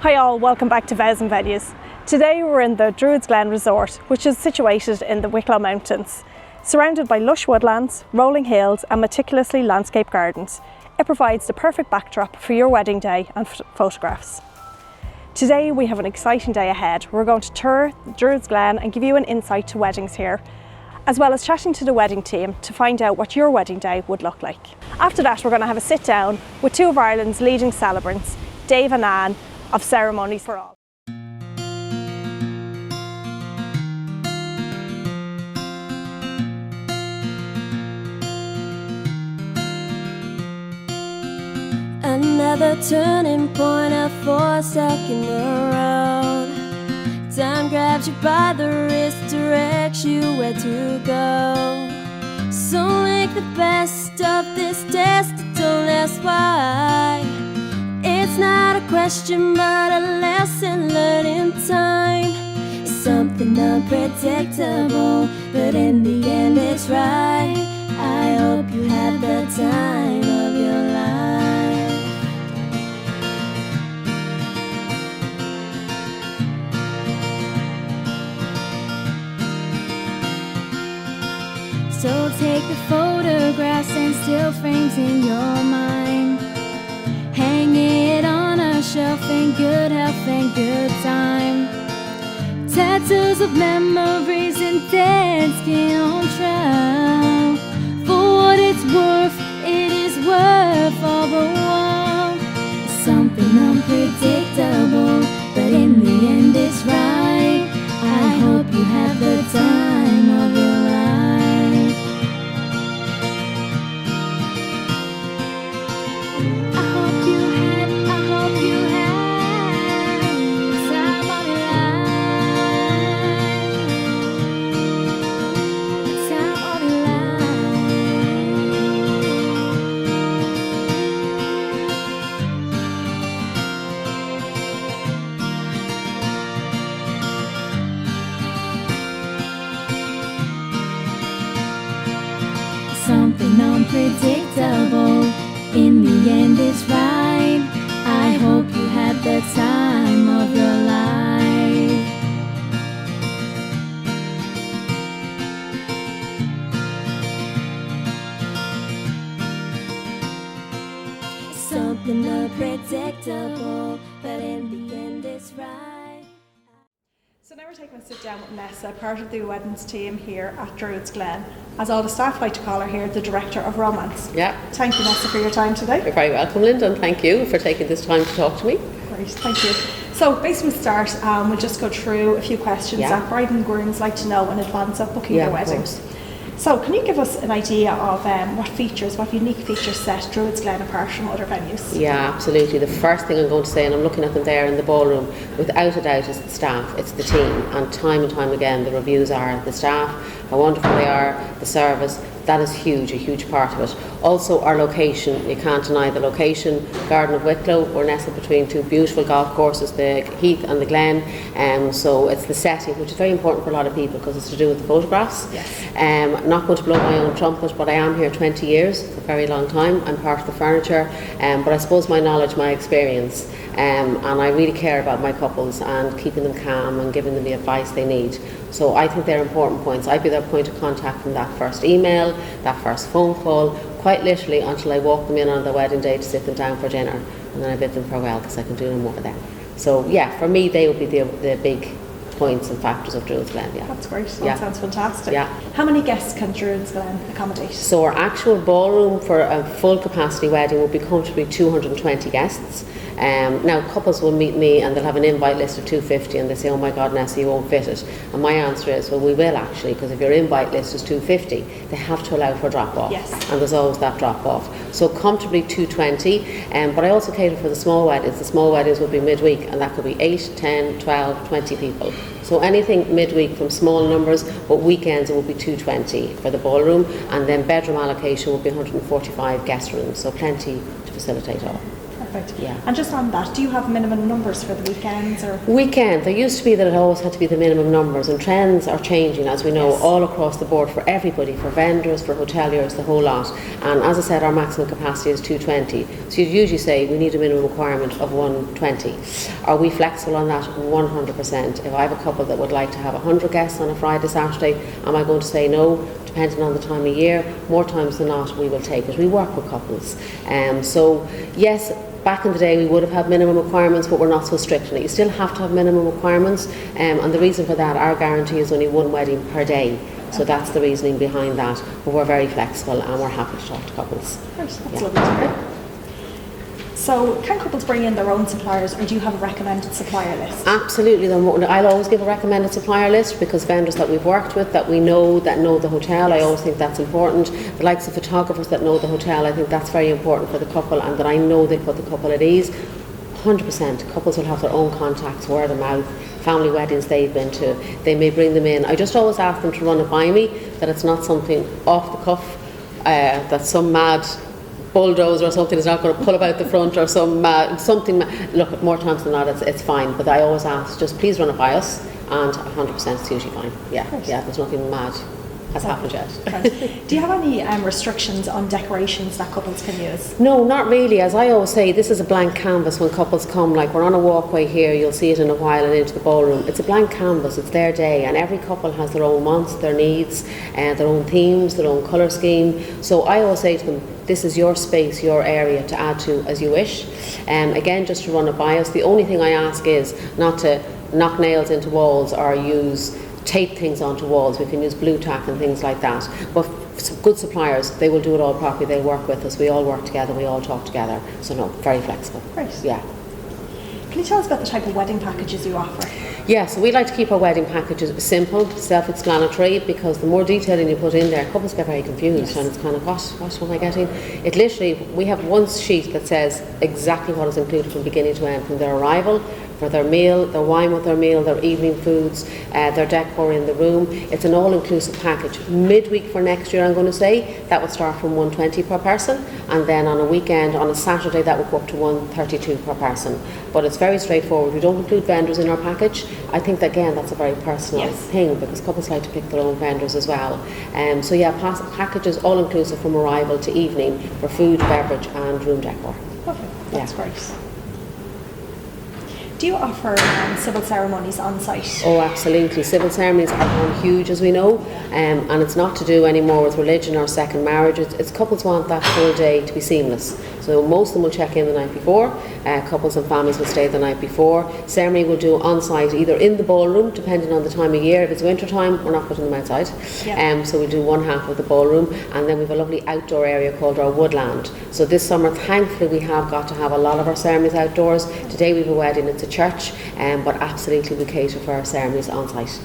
Hi all, welcome back to Vows and Venues. Today we're in the Druids Glen resort, which is situated in the Wicklow Mountains. Surrounded by lush woodlands, rolling hills and meticulously landscaped gardens, it provides the perfect backdrop for your wedding day and photographs. Today we have an exciting day ahead. We're going to tour the Druids Glen and give you an insight to weddings here, as well as chatting to the wedding team to find out what your wedding day would look like. After that we're going to have a sit down with two of Ireland's leading celebrants, Dave and Anne, of CeremoniesForAll. Another turning point, a forsaken in the road. Time grabs you by the wrist, directs you where to go. So make the best of this test, don't ask why. It's not a question but a lesson learned in time. It's something unpredictable, but in the end it's right. I hope you had the time of your life. So take the photographs and still frames in your mind. Hang it on a shelf in good health and good time. Tattoos of memories and dead skin on trial. For what it's worth, it is worth all the while. It's something unpredictable, but in the end it's right. I hope you have the time of your life. Something unpredictable, in the end it's right. I hope you had the time of your life. Something unpredictable, but in the end it's right. So now we're taking a sit down with Nessa, part of the weddings team here at Druids Glen. As all the staff like to call her here, the Director of Romance. Yeah. Thank you, Nessa, for your time today. You're very welcome, Linda, and thank you for taking this time to talk to me. Great, thank you. So basically we'll start, we'll just go through a few questions that bride and grooms like to know in advance of booking their weddings. So can you give us an idea of what unique features set Druids Glen apart from other venues? Yeah, absolutely. The first thing I'm going to say, and I'm looking at them there in the ballroom, without a doubt, is the staff, it's the team. And time again, the reviews are the staff, how wonderful they are, the service. That is huge, a huge part of it. Also our location, you can't deny the location. Garden of Wicklow, we're nestled between two beautiful golf courses, the Heath and the Glen. So it's the setting, which is very important for a lot of people because it's to do with the photographs. Yes. I'm not going to blow my own trumpet, but I am here 20 years, a very long time. I'm part of the furniture, but I suppose my knowledge, my experience, and I really care about my couples and keeping them calm and giving them the advice they need. So I think they're important points. I'd be their point of contact from that first email, that first phone call, quite literally until I walk them in on their wedding day to sit them down for dinner, and then I bid them farewell because I can do no more then. So yeah, for me they would be the big points and factors of Druids Glen. Yeah, that's great. That sounds fantastic. Yeah. How many guests can Druids Glen accommodate? So our actual ballroom for a full capacity wedding will be comfortably 220 guests. Now couples will meet me and they'll have an invite list of 250 and they say, oh my God, Nessa, you won't fit it. And my answer is, well, we will actually, because if your invite list is 250, they have to allow for a drop off. Yes. And there's always that drop off. So comfortably 220, but I also cater for the small weddings. The small weddings will be midweek and that could be 8, 10, 12, 20 people. So anything midweek from small numbers, but weekends it will be 220 for the ballroom, and then bedroom allocation will be 145 guest rooms, so plenty to facilitate all. Perfect. Yeah. And just on that, do you have minimum numbers for the weekends or? Weekend, there used to be that it always had to be the minimum numbers, and trends are changing, as we know, Yes. all across the board for everybody, for vendors, for hoteliers, the whole lot. And as I said, our maximum capacity is 220. So you'd usually say we need a minimum requirement of 120. Are we flexible on that? 100%. If I have a couple that would like to have 100 guests on a Friday, Saturday, am I going to say no? Depending on the time of year, more times than not we will take it. We work with couples. So yes, back in the day we would have had minimum requirements, but we're not so strict on it. You still have to have minimum requirements, and the reason for that, our guarantee is only one wedding per day. So that's the reasoning behind that. But we're very flexible and we're happy to talk to couples. That's Yeah. lovely to hear. So can couples bring in their own suppliers, or do you have a recommended supplier list? Absolutely. I'll always give a recommended supplier list, because vendors that we've worked with, that we know, that know the hotel, I always think that's important. The likes of photographers that know the hotel, I think that's very important for the couple, and that I know they put the couple at ease. 100%. Couples will have their own contacts, word of mouth, family weddings they've been to. They may bring them in. I just always ask them to run it by me, that it's not something off the cuff, that some mad bulldozer or something is not going to pull about the front, or something. Look, more times than not it's fine, but I always ask, just please run it by us, and 100% it's usually fine. Yeah, there's nothing mad has happened yet. Right. Do you have any restrictions on decorations that couples can use? No, not really. As I always say, this is a blank canvas when couples come. Like, we're on a walkway here, you'll see it in a while, and into the ballroom. It's a blank canvas, it's their day, and every couple has their own wants, their needs, their own themes, their own colour scheme. So I always say to them, this is your space, your area to add to as you wish. Again, just to run it by us, the only thing I ask is not to knock nails into walls or tape things onto walls. We can use blue tack and things like that. But some good suppliers, they will do it all properly. They work with us. We all work together. We all talk together. So no, very flexible. Great. Yeah. Can you tell us about the type of wedding packages you offer? Yeah, so we like to keep our wedding packages simple, self-explanatory, because the more detailing you put in there, couples get very confused, and it's kind of, what am I getting? It literally, we have one sheet that says exactly what is included from beginning to end, from their arrival, for their meal, their wine with their meal, their evening foods, their decor in the room. It's an all-inclusive package. Midweek for next year, I'm going to say, that would start from 120 per person, and then on a weekend, on a Saturday, that would go up to 132 per person. But it's very straightforward. We don't include vendors in our package. I think that, again, that's a very personal thing, because couples like to pick their own vendors as well. So yeah, packages all-inclusive from arrival to evening for food, beverage and room decor. Lovely. That's great. Do you offer civil ceremonies on site? Oh, absolutely. Civil ceremonies are gone huge, as we know, and it's not to do anymore with religion or second marriage. It's couples want that full day to be seamless. So most of them will check in the night before. Couples and families will stay the night before. Ceremony we'll do on site, either in the ballroom, depending on the time of year. If it's winter time, we're not putting them outside. So we'll do one half of the ballroom, and then we have a lovely outdoor area called our woodland. So this summer, thankfully, we have got to have a lot of our ceremonies outdoors. Today we have a wedding, it's a church, but absolutely we cater for our ceremonies on site.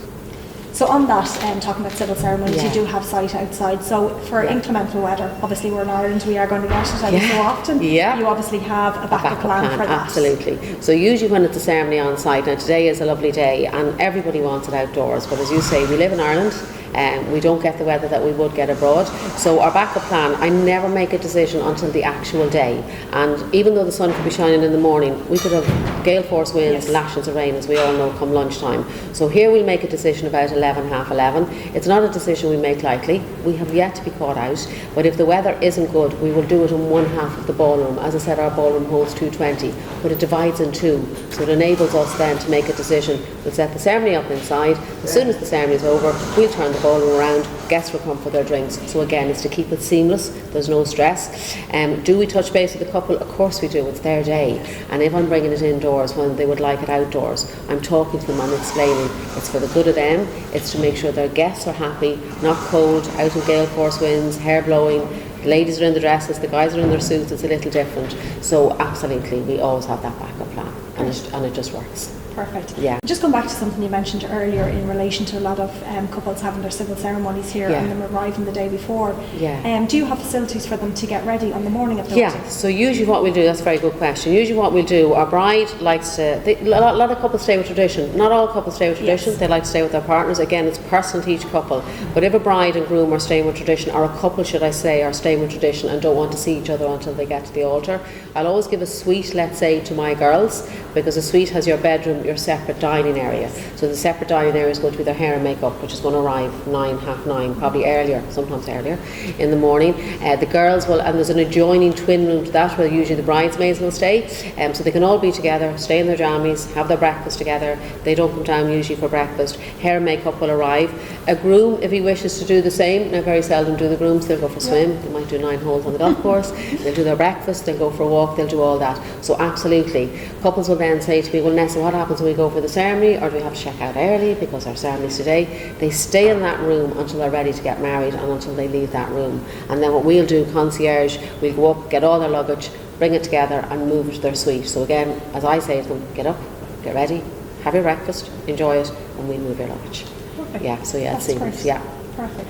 So on that, talking about civil ceremonies, you do have site outside. So for inclement weather, obviously we're in Ireland, we are going to get it every so often. You obviously have a backup plan for that. Absolutely. So usually when it's a ceremony on site, and today is a lovely day, and everybody wants it outdoors, but as you say, we live in Ireland. We don't get the weather that we would get abroad. So our backup plan, I never make a decision until the actual day. And even though the sun could be shining in the morning, we could have gale force winds, lashes of rain, as we all know, come lunchtime. So here we'll make a decision about 11, half 11. It's not a decision we make lightly. We have yet to be caught out. But if the weather isn't good, we will do it in one half of the ballroom. As I said, our ballroom holds 220, but it divides in two. So it enables us then to make a decision. We'll set the ceremony up inside. As soon as the ceremony is over, we'll turn the ballroom around, guests will come for their drinks. So again, it's to keep it seamless, there's no stress. Do we touch base with the couple? Of course we do, it's their day. And if I'm bringing it indoors when they would like it outdoors, I'm talking to them, I'm explaining it's for the good of them, it's to make sure their guests are happy, not cold, out in gale force winds, hair blowing. The ladies are in the dresses, the guys are in their suits, it's a little different. So absolutely, we always have that backup plan, and it just works. Perfect. Yeah. Just going back to something you mentioned earlier in relation to a lot of couples having their civil ceremonies here and them arriving the day before. Yeah. Do you have facilities for them to get ready on the morning of the Yeah, wedding? so usually what we'll do, that's a very good question. Usually what we'll do, our bride likes to, a lot of couples stay with tradition. Not all couples stay with tradition, Yes. they like to stay with their partners. Again, it's personal to each couple. But if a bride and groom are staying with tradition, or a couple should I say, are staying with tradition and don't want to see each other until they get to the altar, I'll always give a suite, let's say, to my girls, because a suite has your bedroom, your separate dining area. So the separate dining area is going to be their hair and makeup, which is going to arrive 9, half 9, probably earlier, sometimes earlier, in the morning. The girls will, and there's an adjoining twin room to that where usually the bridesmaids will stay, so they can all be together, stay in their jammies, have their breakfast together. They don't come down usually for breakfast. Hair and makeup will arrive. A groom, if he wishes to do the same, now very seldom do the grooms, they'll go for a swim, they might do 9 holes on the golf course, they'll do their breakfast, they'll go for a walk, they'll do all that. So absolutely. Couples will then say to me, well Nessa, what happens when we go for the ceremony, or do we have to check out early because our ceremony's today? They stay in that room until they're ready to get married and until they leave that room. And then what we'll do, concierge, we'll go up, get all their luggage, bring it together and move it to their suite. So again, as I say to them, get up, get ready, have your breakfast, enjoy it, and we'll move your luggage. Perfect. Yeah, so yeah, That's it's seamless. great. Yeah. Perfect.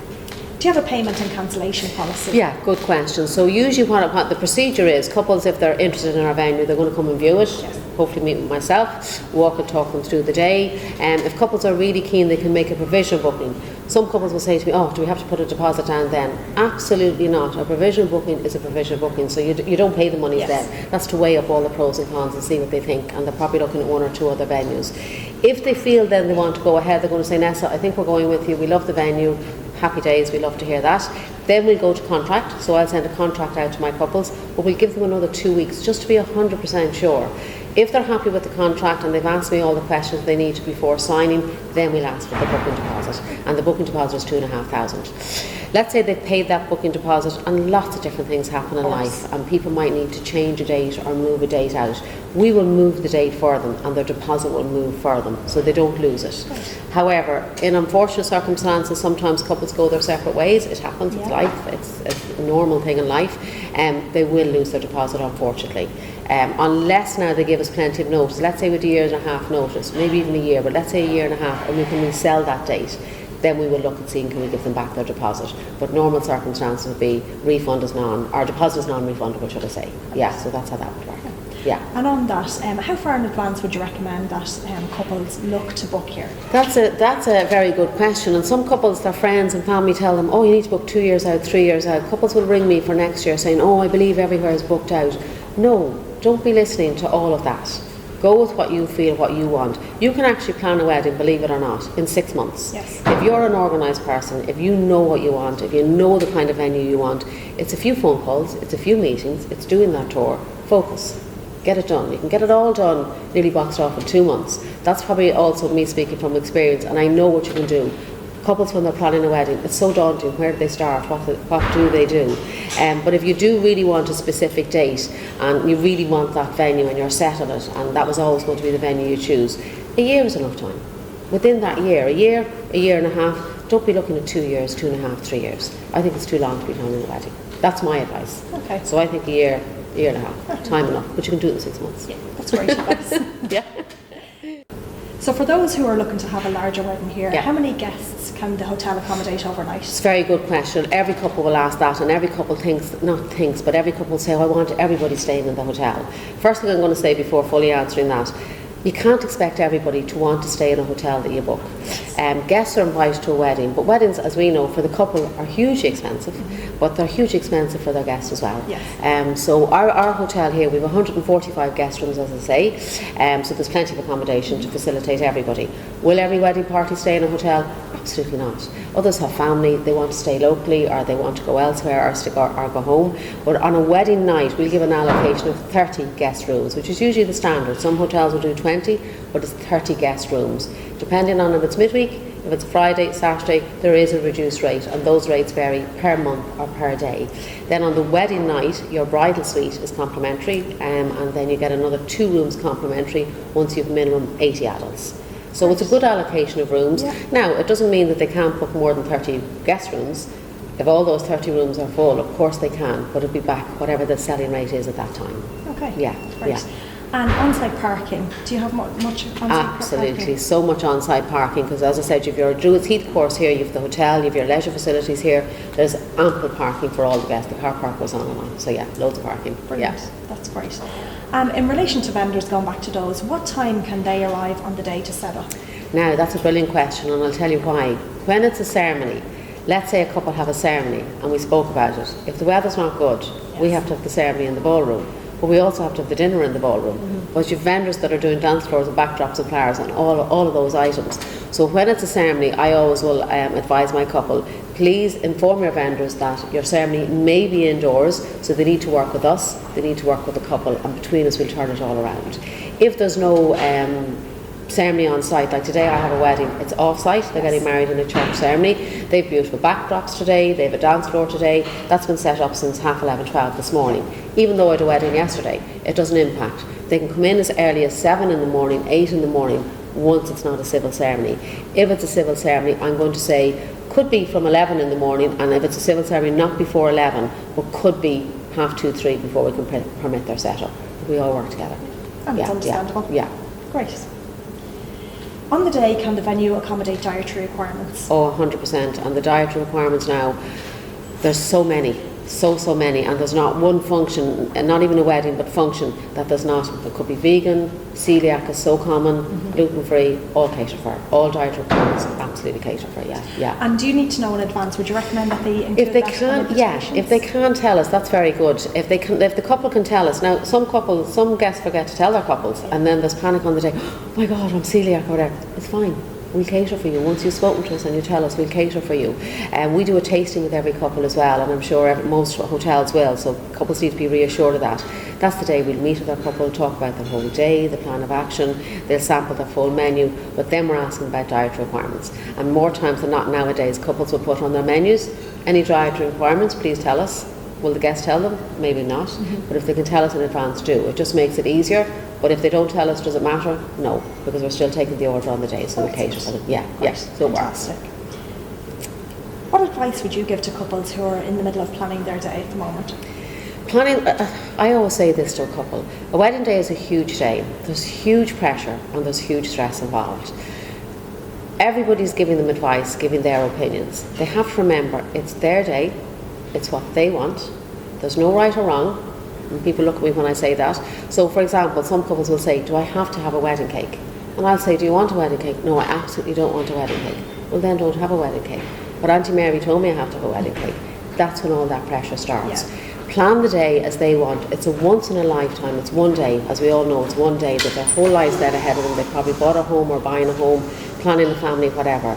Do you have a payment and cancellation policy? Yeah, good question. So usually what the procedure is, couples, if they're interested in our venue, they're going to come and view it, hopefully meet with myself, walk and talk them through the day. If couples are really keen, they can make a provisional booking. Some couples will say to me, oh, do we have to put a deposit down then? Absolutely not. A provisional booking is a provisional booking, so you don't pay the money then. That's to weigh up all the pros and cons and see what they think, and they're probably looking at 1 or 2 other venues. If they feel then they want to go ahead, they're going to say, Nessa, I think we're going with you, we love the venue, happy days, we love to hear that. Then we'll go to contract, so I'll send a contract out to my couples, but we'll give them another 2 weeks just to be 100% sure. If they're happy with the contract and they've asked me all the questions they need to before signing, then we'll ask for the booking deposit, and the booking deposit is 2,500. Let's say they've paid that booking deposit and lots of different things happen in life and people might need to change a date or move a date out. We will move the date for them and their deposit will move for them so they don't lose it. However, in unfortunate circumstances, sometimes couples go their separate ways. It happens, it's life, it's a normal thing in life, and they will lose their deposit, unfortunately. Unless now they give us plenty of notice. Let's say with a 1.5 years notice, maybe even a year, but let's say 1.5 years, and we can resell that date, then we will look at seeing can we give them back their deposit. But normal circumstances would be refund is or deposit is non-refundable, should I say. Yeah, so that's how that would work. Yeah. And on that, how far in advance would you recommend that couples look to book here? That's a very good question, and some couples, their friends and family tell them, oh, you need to book 2 years out, 3 years out. Couples will ring me for next year saying, oh, I believe everywhere is booked out. No, don't be listening to all of that. Go with what you feel, what you want. You can actually plan a wedding, believe it or not, in 6 months. Yes. If you're an organised person, if you know what you want, if you know the kind of venue you want, it's a few phone calls, it's a few meetings, it's doing that tour. Focus. Get it done. You can get it all done, nearly boxed off in 2 months. That's probably also me speaking from experience, and I know what you can do. Couples, when they're planning a wedding, it's so daunting. Where do they start? What do they do? But if you do really want a specific date and you really want that venue and you're set on it, and that was always going to be the venue you choose, a year is enough time. Within that year, a year and a half, don't be looking at 2 years, 2.5, 3 years. I think it's too long to be planning a wedding. That's my advice. Okay. So I think a year and a half, time enough, but you can do it in 6 months. Yeah, that's great advice. Yeah. So for those who are looking to have a larger wedding here, Yeah. how many guests can the hotel accommodate overnight? It's a very good question. Every couple will ask that, and every couple but every couple will say, oh, I want everybody staying in the hotel. First thing I'm going to say before fully answering that, you can't expect everybody to want to stay in a hotel that you book. Guests are invited to a wedding, but weddings, as we know, for the couple are hugely expensive, but they're hugely expensive for their guests as well. Yes. So our hotel here, we have 145 guest rooms, as I say, so there's plenty of accommodation to facilitate everybody. Will every wedding party stay in a hotel? Absolutely not. Others have family, they want to stay locally, or they want to go elsewhere or go home. But on a wedding night, we'll give an allocation of 30 guest rooms, which is usually the standard. Some hotels will do 20, but it's 30 guest rooms. Depending on if it's midweek, if it's Friday, Saturday, there is a reduced rate, and those rates vary per month or per day. Then on the wedding night, your bridal suite is complimentary, and then you get another 2 rooms complimentary once you've minimum 80 adults. So it's a good allocation of rooms. Yeah. Now, it doesn't mean that they can't book more than 30 guest rooms. If all those 30 rooms are full, of course they can, but it'll be back whatever the selling rate is at that time. Okay. Yeah, Great. yeah. And on-site parking, do you have much on-site parking? Absolutely, so much on-site parking, because as I said, you've your Druids Heath course here, you've the hotel, you've your leisure facilities here. There's ample parking for all the guests. The car park goes on and on. So yeah, loads of parking. Brilliant, Yeah. that's great. In relation to vendors, going back to those, what time can they arrive on the day to set up? Now, that's a brilliant question, and I'll tell you why. When it's a ceremony, let's say a couple have a ceremony, and we spoke about it. If the weather's not good, we have to have the ceremony in the ballroom. But we also have to have the dinner in the ballroom. But you've vendors that are doing dance floors and backdrops and flowers and all of those items. So when it's a ceremony, I always will advise my couple, please inform your vendors that your ceremony may be indoors, so they need to work with us, they need to work with the couple, and between us we'll turn it all around. If there's no ceremony on site, like today I have a wedding, it's off site, they're getting married in a church ceremony. They've beautiful backdrops today, they have a dance floor today. That's been set up since 11:30, 12 this morning. Even though I had a wedding yesterday, it doesn't impact. They can come in as early as 7 in the morning, 8 in the morning, once it's not a civil ceremony. If it's a civil ceremony, I'm going to say could be from 11 in the morning, and if it's a civil ceremony, not before 11, but could be 2:30, 3 before we can permit their setup. We all work together. And it's understandable. Yeah. Great. On the day, can the venue accommodate dietary requirements? Oh, 100%. And the dietary requirements now, there's so many, so many, and there's not one function, and not even a wedding, but function that there's not. It could be vegan, celiac is so common, gluten-free, all catered for. All dietary requirements absolutely catered for, yeah. And do you need to know in advance? Would you recommend that they include If they that can, in yeah. invitations? If they can tell us, that's very good. If the couple can tell us. Now, some guests forget to tell their couples, and then there's panic on the day. Oh my God, I'm celiac or whatever. It's fine. We'll cater for you. Once you've spoken to us and you tell us, we'll cater for you. We do a tasting with every couple as well, and I'm sure most hotels will, so couples need to be reassured of that. That's the day we'll meet with our couple, talk about the whole day, the plan of action. They'll sample the full menu, but then we're asking about dietary requirements. And more times than not nowadays, couples will put on their menus, any dietary requirements, please tell us. Will the guest tell them? Maybe not. But if they can tell us in advance, do. It just makes it easier. But if they don't tell us, does it matter? No, because we're still taking the order on the day, so we'll cater for them. Yeah, so it works. What advice would you give to couples who are in the middle of planning their day at the moment? Planning, I always say this to a couple. A wedding day is a huge day. There's huge pressure and there's huge stress involved. Everybody's giving them advice, giving their opinions. They have to remember it's their day, it's what they want. There's no right or wrong. And people look at me when I say that. So for example, some couples will say, do I have to have a wedding cake? And I'll say, do you want a wedding cake? No, I absolutely don't want a wedding cake. Well then don't have a wedding cake. But Auntie Mary told me I have to have a wedding cake. That's when all that pressure starts. Yeah. Plan the day as they want. It's a once in a lifetime. It's one day. As we all know, it's one day that their whole lives then ahead of them. They've probably bought a home or buying a home, planning a family, whatever.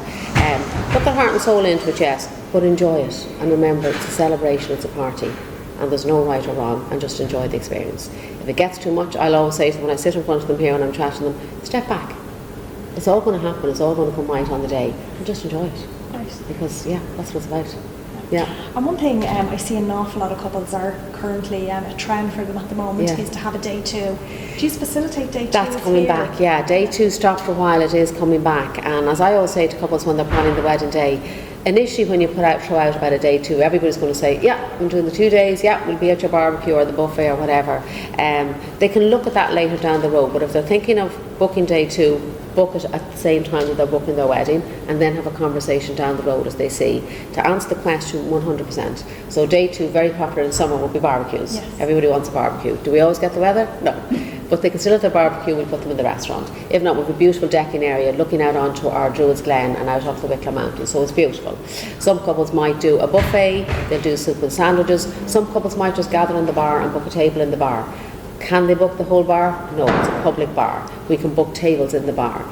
Put their heart and soul into it, yes, but enjoy it. And remember, it's a celebration, it's a party. And there's no right or wrong, and just enjoy the experience. If it gets too much, I'll always say to them when I sit in front of them here and I'm chatting to them, step back. It's all going to happen, it's all going to come right on the day, and just enjoy it. Nice. Because, yeah, that's what it's about. Yeah. And one thing I see an awful lot of couples are currently a trend for them at the moment is to have a day two. Do you facilitate day two? That's coming back, yeah. Day two stopped for a while, it is coming back. And as I always say to couples when they're planning the wedding day, initially when you throw out about a day two, everybody's going to say, yeah, I'm doing the 2 days, yeah, we'll be at your barbecue or the buffet or whatever. They can look at that later down the road, but if they're thinking of booking day two, book it at the same time that they're booking their wedding, and then have a conversation down the road as they see. To answer the question, 100%. So day two, very popular in summer, would be barbecues. Yes. Everybody wants a barbecue. Do we always get the weather? No. But they can still have their barbecue, we'll put them in the restaurant. If not, we have a beautiful decking area looking out onto our Druids Glen and out off the Wicklow Mountains, so it's beautiful. Some couples might do a buffet, they'll do soup and sandwiches. Some couples might just gather in the bar and book a table in the bar. Can they book the whole bar? No, it's a public bar. We can book tables in the bar,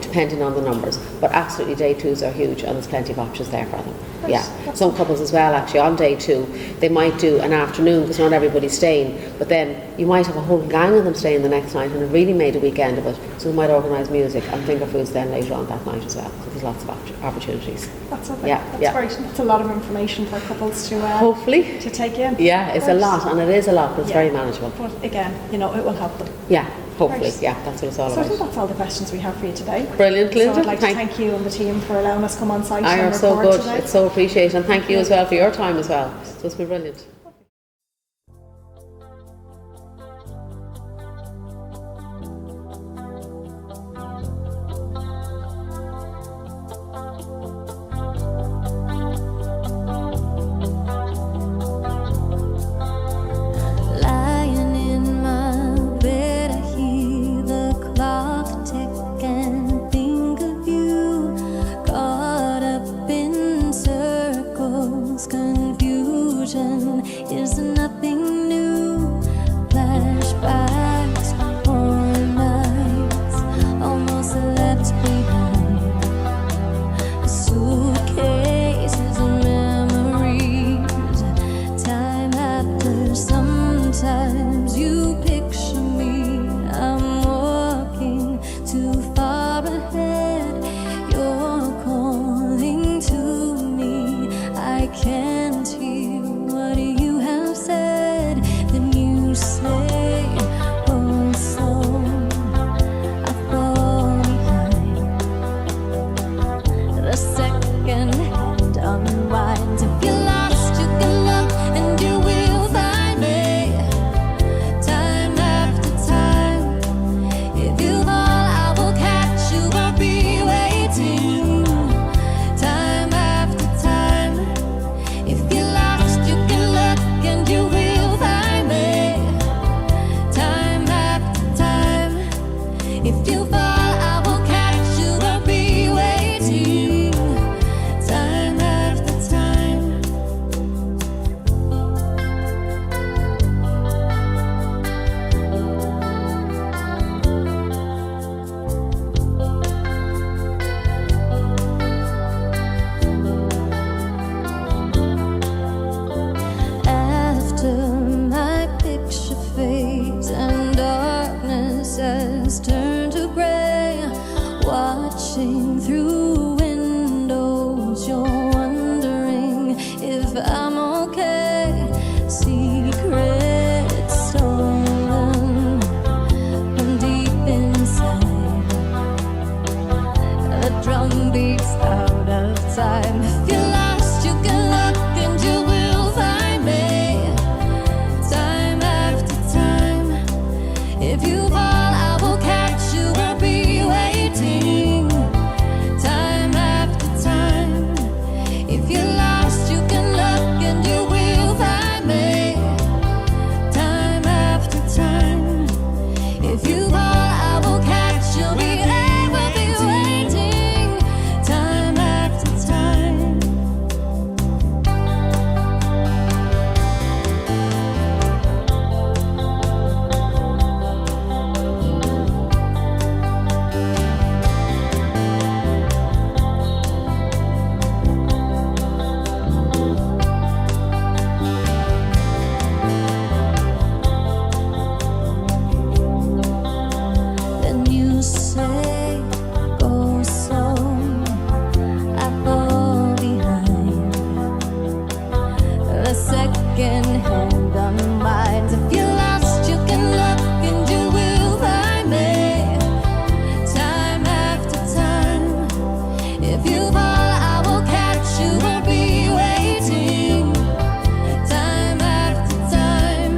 depending on the numbers. But absolutely day twos are huge and there's plenty of options there for them. That's some couples as well actually on day two, they might do an afternoon because not everybody's staying, but then you might have a whole gang of them staying the next night and have really made a weekend of it. So we might organise music and finger foods then later on that night as well. So there's lots of opportunities. That's okay. That's great. That's a lot of information for couples to hopefully to take in. Yeah, it's a lot, and it is a lot, but it's very manageable. But again, it will help them. Yeah. Hopefully, yeah, that's what it's all about. So I think that's all the questions we have for you today. Brilliant, Linda. So I'd like to thank you and the team for allowing us to come on site and record so good. today. It's so appreciated, and thank you as well for your time as well. So it's been brilliant. far ahead. You're calling to me. I can't hear what you have said. Then you say, oh, so I fall behind. The second hand unwinds. If you're lost, you can look and you will find me. Time after time. If you fall, I will catch you. I'll be waiting. Time after time. If you're lost, you can look and you will find me. Time after time. If you fall, I will catch you. I'll be waiting. Time after time. After my picture fades and darkness has turned to gray, watching through windows, you're wondering if I'm okay. Secrets stolen from deep inside. The drum beats out of time. If you're lost, you can look and you will find me. Time after time. If you fall, I will catch you. I'll be waiting. Time after time. If you're lost, you can look and you will find me. Time after time. If you fall, I will catch you. I will be waiting. Time after time. Then you say, go slow, I fall behind. The second hand unwinds. If you're lost, you can look and you will find me. Time after time. If you fall, I will catch you. I'll be waiting. Time after time.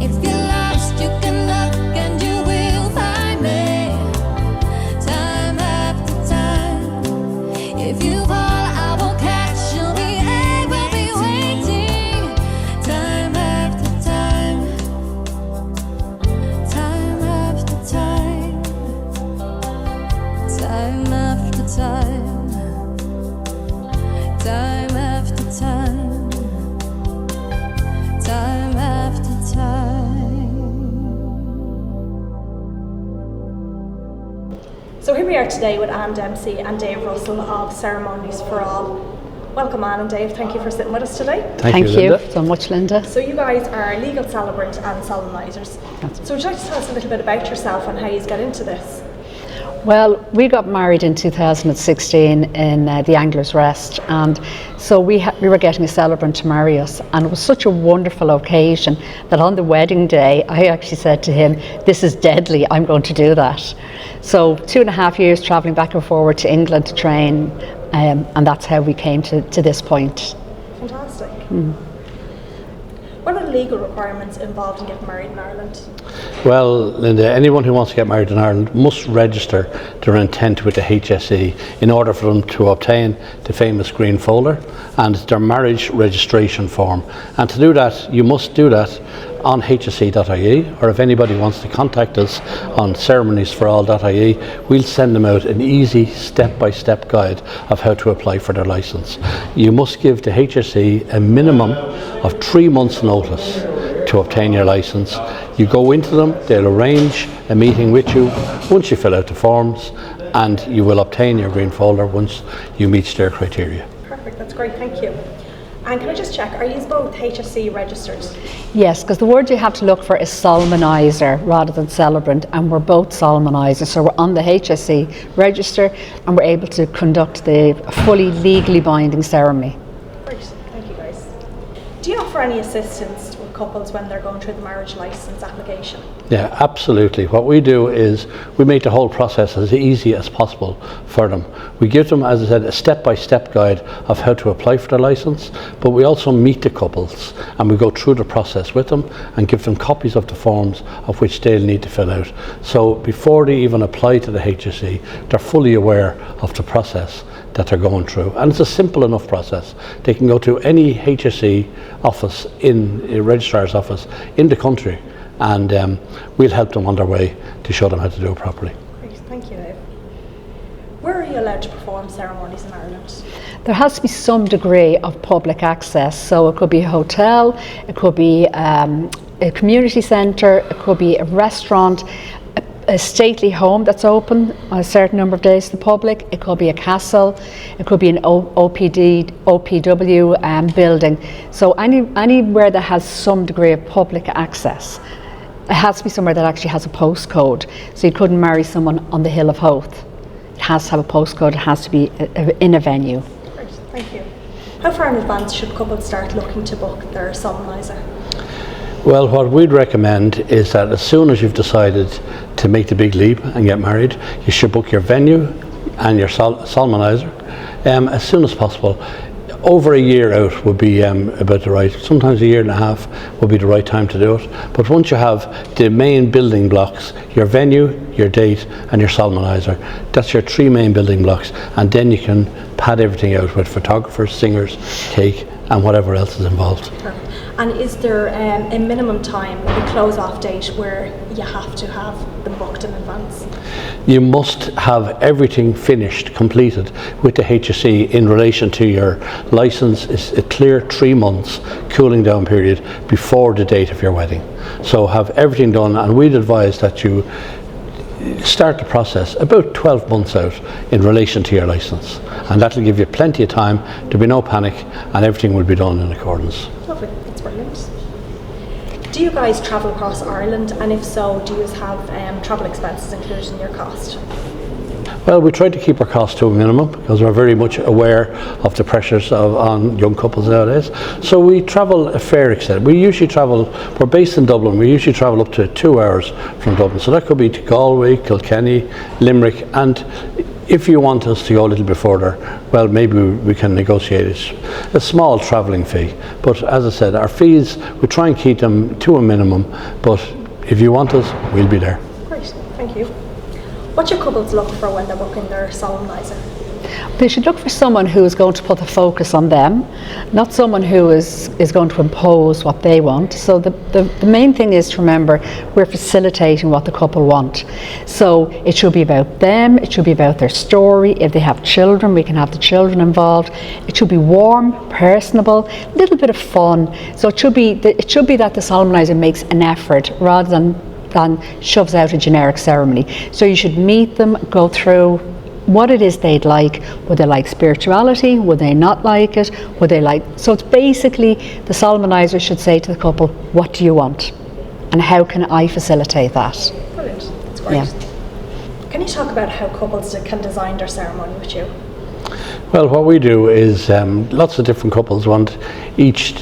If you're lost, you can look and you will find me. Time after time. If you fall, I will catch you. I will be waiting. Time after time. Time after time. Time after time. Time after time. Time after time. So here we are today with Anne Dempsey and Dave Russell of Ceremonies for All. Welcome, Anne and Dave. Thank you for sitting with us today. Thank you Linda. so much, Linda. So you guys are legal celebrant and solemnisers. So would you like to tell us a little bit about yourself and how you got into this? Well, we got married in 2016 in the Angler's Rest, and so we were getting a celebrant to marry us, and it was such a wonderful occasion that on the wedding day I actually said to him, this is deadly, I'm going to do that. So 2.5 years travelling back and forward to England to train, and that's how we came to this point. Fantastic. What are the legal requirements involved in getting married in Ireland? Well, Linda, anyone who wants to get married in Ireland must register their intent with the HSE in order for them to obtain the famous green folder and their marriage registration form. And to do that, you must do that on hse.ie, or if anybody wants to contact us on CeremoniesForAll.ie, we'll send them out an easy step-by-step guide of how to apply for their licence. You must give the HSE a minimum of 3 months notice to obtain your licence. You go into them, they'll arrange a meeting with you once you fill out the forms, and you will obtain your green folder once you meet their criteria. Perfect, that's great, thank you. And can I just check, are you both HSC registered? Yes, because the word you have to look for is solmonizer rather than celebrant, and we're both solmonizers, so we're on the HSC register and we're able to conduct the fully legally binding ceremony. Great, thank you guys. Do you offer any assistance with couples when they're going through the marriage licence application? Yeah, absolutely. What we do is we make the whole process as easy as possible for them. We give them, as I said, a step-by-step guide of how to apply for the licence, but we also meet the couples and we go through the process with them and give them copies of the forms of which they'll need to fill out. So before they even apply to the HSE, they're fully aware of the process that they're going through, and it's a simple enough process. They can go to any HSE office, in a registrar's office in the country, and we'll help them on their way to show them how to do it properly. Great, thank you, Dave. Where are you allowed to perform ceremonies in Ireland? There has to be some degree of public access, so it could be a hotel, it could be a community centre, it could be a restaurant, a stately home that's open a certain number of days to the public, it could be a castle, it could be an OPW building. So anywhere that has some degree of public access. It has to be somewhere that actually has a postcode. So you couldn't marry someone on the Hill of Howth. It has to have a postcode, it has to be in a venue. Great, thank you. How far in advance should couples start looking to book their solemniser? Well, what we'd recommend is that as soon as you've decided to make the big leap and get married, you should book your venue and your solemnizer as soon as possible. Over a year out would be about the right, sometimes a year and a half would be the right time to do it. But once you have the main building blocks, your venue, your date and your solemnizer, that's your three main building blocks, and then you can pad everything out with photographers, singers, cake and whatever else is involved. Perfect. And is there a minimum time, like a close-off date, where you have to have them booked in advance? You must have everything finished, completed with the HSE in relation to your licence. Is a clear 3 months cooling down period before the date of your wedding. So have everything done, and we'd advise that you start the process about 12 months out in relation to your licence, and that'll give you plenty of time. There'll be no panic and everything will be done in accordance. Lovely, that's brilliant. Do you guys travel across Ireland, and if so, do you have travel expenses included in your cost? Well, we try to keep our costs to a minimum because we're very much aware of the pressures on young couples nowadays. So we travel a fair extent. We're based in Dublin, we usually travel up to 2 hours from Dublin. So that could be to Galway, Kilkenny, Limerick, and if you want us to go a little bit further, well, maybe we can negotiate a small travelling fee. But as I said, our fees, we try and keep them to a minimum, but if you want us, we'll be there. Great, thank you. What should couples look for when they're booking their solemniser? They should look for someone who is going to put the focus on them, not someone who is going to impose what they want. So the main thing is to remember we're facilitating what the couple want. So it should be about them, it should be about their story. If they have children, we can have the children involved. It should be warm, personable, a little bit of fun. So it should be that the solemnizer makes an effort rather than shoves out a generic ceremony. So you should meet them, go through what it is they'd like. Would they like spirituality? Would they not like it? Would they like... So it's basically the solemnizer should say to the couple, what do you want? And how can I facilitate that? Brilliant, that's great. Yeah. Can you talk about how couples can design their ceremony with you? Well, what we do is lots of different couples want each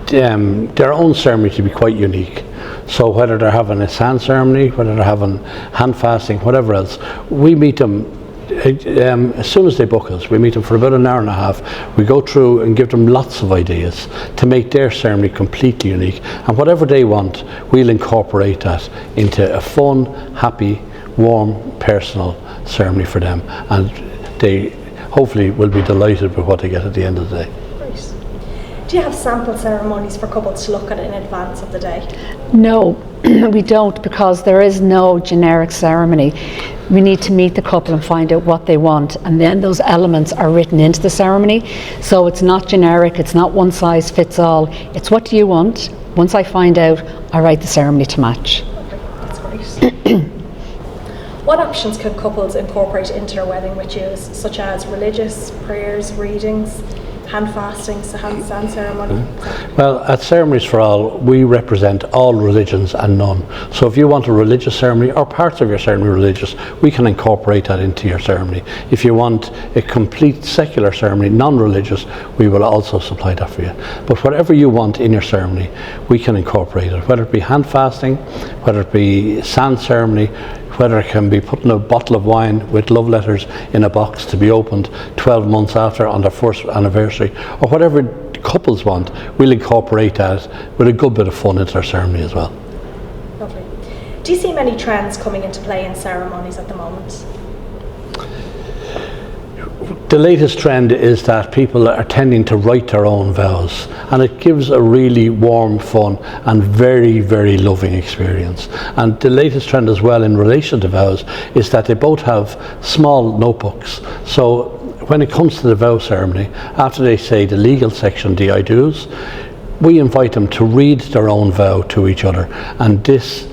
their own ceremony to be quite unique. So whether they're having a sand ceremony, whether they're having hand fasting, whatever else, we meet them as soon as they book us. We meet them for about an hour and a half. We go through and give them lots of ideas to make their ceremony completely unique, and whatever they want, we'll incorporate that into a fun, happy, warm, personal ceremony for them, and they hopefully will be delighted with what they get at the end of the day. Do you have sample ceremonies for couples to look at in advance of the day? No, we don't, because there is no generic ceremony. We need to meet the couple and find out what they want, and then those elements are written into the ceremony. So it's not generic, it's not one size fits all. It's what do you want? Once I find out, I write the ceremony to match. Okay, that's great. What options could couples incorporate into their wedding rituals, such as religious, prayers, readings? hand fastings, the hand stand ceremony? Well, at Ceremonies for All, we represent all religions and none. So if you want a religious ceremony or parts of your ceremony religious, we can incorporate that into your ceremony. If you want a complete secular ceremony, non-religious, we will also supply that for you. But whatever you want in your ceremony, we can incorporate it, whether it be hand fasting, whether it be sand ceremony, whether it can be putting a bottle of wine with love letters in a box to be opened 12 months after on their first anniversary, or whatever couples want, we'll incorporate that with a good bit of fun into our ceremony as well. Lovely. Do you see many trends coming into play in ceremonies at the moment? The latest trend is that people are tending to write their own vows, and it gives a really warm, fun and very, very loving experience. And the latest trend as well in relation to vows is that they both have small notebooks. So when it comes to the vow ceremony, after they say the legal section, the I do's, we invite them to read their own vow to each other. And this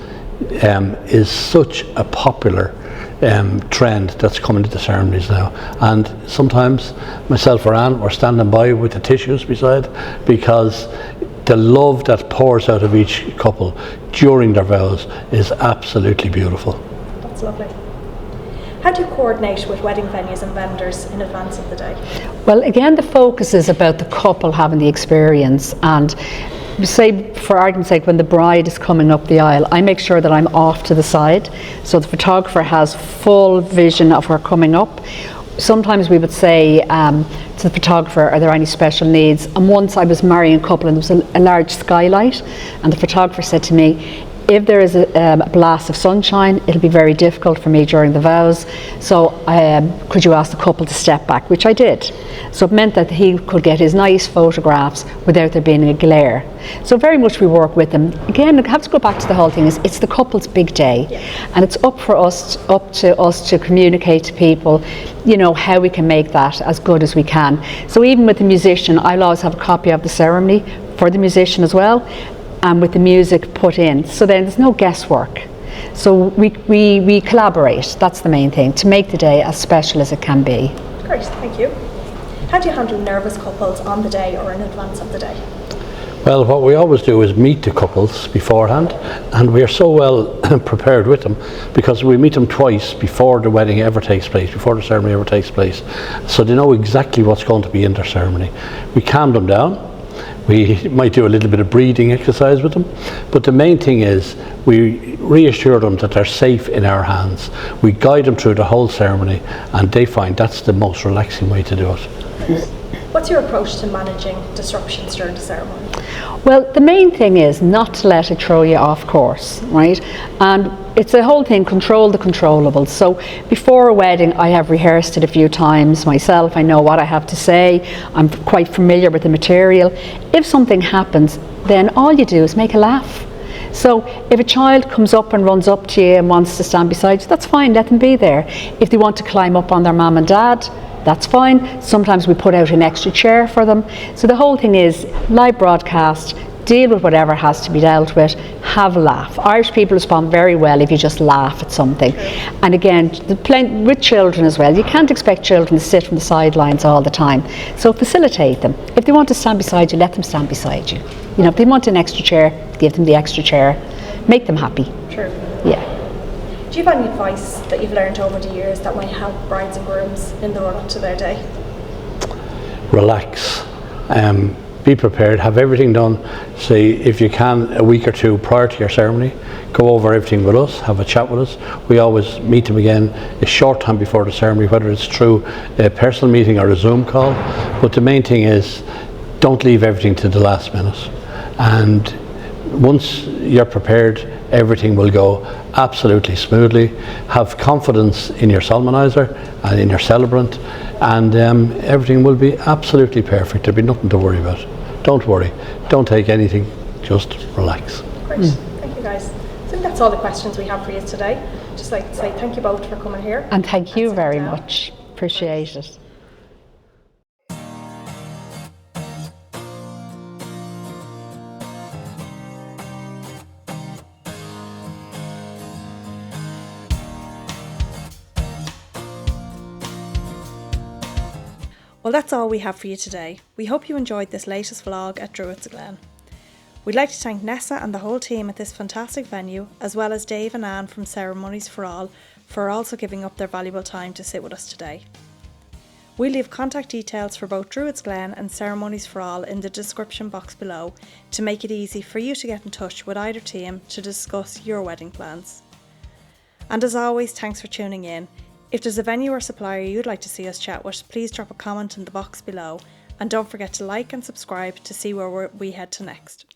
is such a popular trend that's coming to the ceremonies now, and sometimes myself or Anne, we're standing by with the tissues beside, because the love that pours out of each couple during their vows is absolutely beautiful. That's lovely. How do you coordinate with wedding venues and vendors in advance of the day? Well, again, the focus is about the couple having the experience, and say, for argument's sake, when the bride is coming up the aisle, I make sure that I'm off to the side so the photographer has full vision of her coming up. Sometimes we would say to the photographer, are there any special needs? And once I was marrying a couple and there was a large skylight, and the photographer said to me, if there is a blast of sunshine, it'll be very difficult for me during the vows, so could you ask the couple to step back, which I did. So it meant that he could get his nice photographs without there being a glare. So very much we work with them. Again, I have to go back to the whole thing, is it's the couple's big day, and it's up to us to communicate to people, you know, how we can make that as good as we can. So even with the musician, I'll always have a copy of the ceremony for the musician as well, and with the music put in, so then there's no guesswork. So we collaborate, that's the main thing, to make the day as special as it can be. Great, thank you. How do you handle nervous couples on the day or in advance of the day? Well, what we always do is meet the couples beforehand, and we are so well prepared with them because we meet them twice before the wedding ever takes place, before the ceremony ever takes place, so they know exactly what's going to be in their ceremony. We calm them down. We might do a little bit of breathing exercise with them, but the main thing is we reassure them that they're safe in our hands. We guide them through the whole ceremony, and they find that's the most relaxing way to do it. What's your approach to managing disruptions during the ceremony? Well, the main thing is not to let it throw you off course, right? And it's the whole thing, control the controllables. So before a wedding, I have rehearsed it a few times myself. I know what I have to say. I'm quite familiar with the material. If something happens, then all you do is make a laugh. So if a child comes up and runs up to you and wants to stand beside you, that's fine, let them be there. If they want to climb up on their mum and dad, that's fine. Sometimes we put out an extra chair for them. So the whole thing is live broadcast, deal with whatever has to be dealt with, have a laugh. Irish people respond very well if you just laugh at something. And again, with children as well, you can't expect children to sit from the sidelines all the time. So facilitate them. If they want to stand beside you, let them stand beside you. You know, if they want an extra chair, give them the extra chair. Make them happy. True. Yeah. Do you have any advice that you've learned over the years that might help brides and grooms in the run-up to their day? Relax. Be prepared. Have everything done. Say, if you can, a week or two prior to your ceremony, go over everything with us, have a chat with us. We always meet them again a short time before the ceremony, whether it's through a personal meeting or a Zoom call. But the main thing is, don't leave everything to the last minute. And once you're prepared, everything will go absolutely smoothly. Have confidence in your solemnizer and in your celebrant, and everything will be absolutely perfect. There'll be nothing to worry about. Don't worry. Don't take anything. Just relax. Great. Thank you, guys. I think that's all the questions we have for you today. Just like to say thank you both for coming here. And thank you very much. Appreciate it. Well, that's all we have for you today. We hope you enjoyed this latest vlog at Druids Glen. We'd like to thank Nessa and the whole team at this fantastic venue, as well as Dave and Anne from CeremoniesForAll for also giving up their valuable time to sit with us today. We'll leave contact details for both Druids Glen and CeremoniesForAll in the description box below to make it easy for you to get in touch with either team to discuss your wedding plans. And as always, thanks for tuning in. If there's a venue or supplier you'd like to see us chat with, please drop a comment in the box below, and don't forget to like and subscribe to see where we head to next.